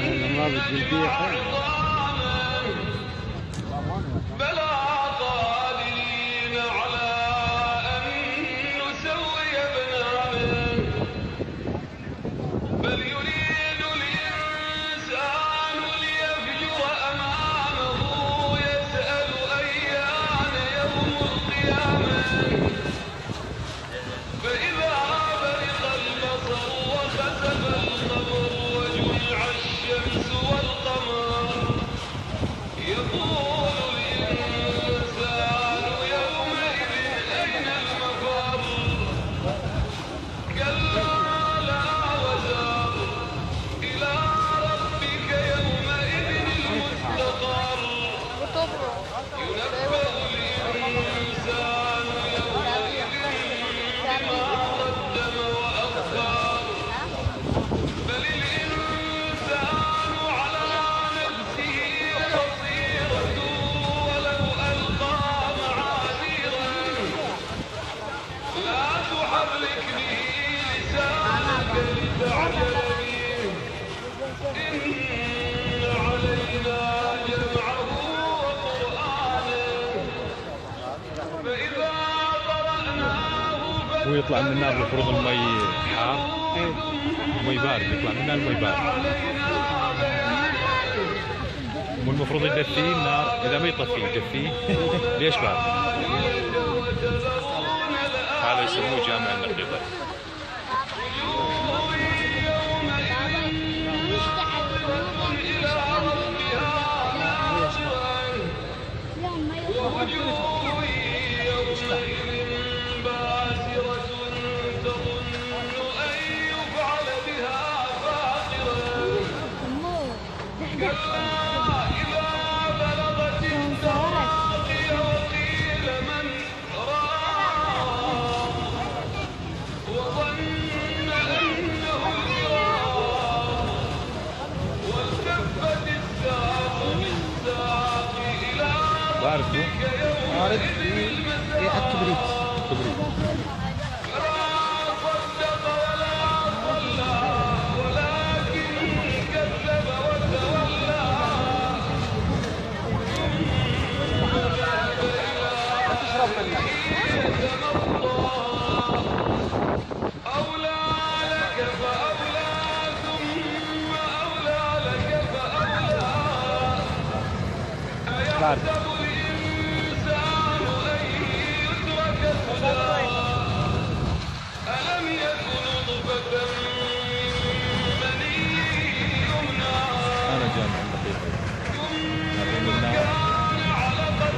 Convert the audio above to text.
الأمراض الجلدية خير. بلى قادرين على أن نسوي بنانه بل يريد الإنسان ليفجر أمامه يسأل أيان يوم القيامة فإذا برق البصر وخسف القمر وجمع الشمس والقمر يقول الإنسان يومئذ أين المفر كلا لا وزر إلى ربك يومئذ المستقر ينبأ الإنسان يومئذ بما قدم وأخر بل الإنسان على نفسه بصيرة ولو ألقى معاذيره لا تحرك به لسانك لتعجل به إن علينا جمعه وقرآنه فإذا قرأناه ويطلع من النار المفروض المي حار، المي بارد، يطلع من المي بارد، والمفروض يدفيه النار، إذا ما يطفيه يدفيه. ليش بارد؟ هذا يسموه جامع النقيضة. ووجوه يومئذ باسرة تظن أن يفعل بها فاقرة كلا إذا بلغت التراقي وقيل من راق وظن أنه الفراق والتفت الساق بالساق إلى بارد بارد ريحة كبريت. فلا صدق ولا صلى ولكن كذب وتولى ثم ذهب إلى أهله يتمطى أولى لك فأولى ثم أولى لك فأولى أيحسب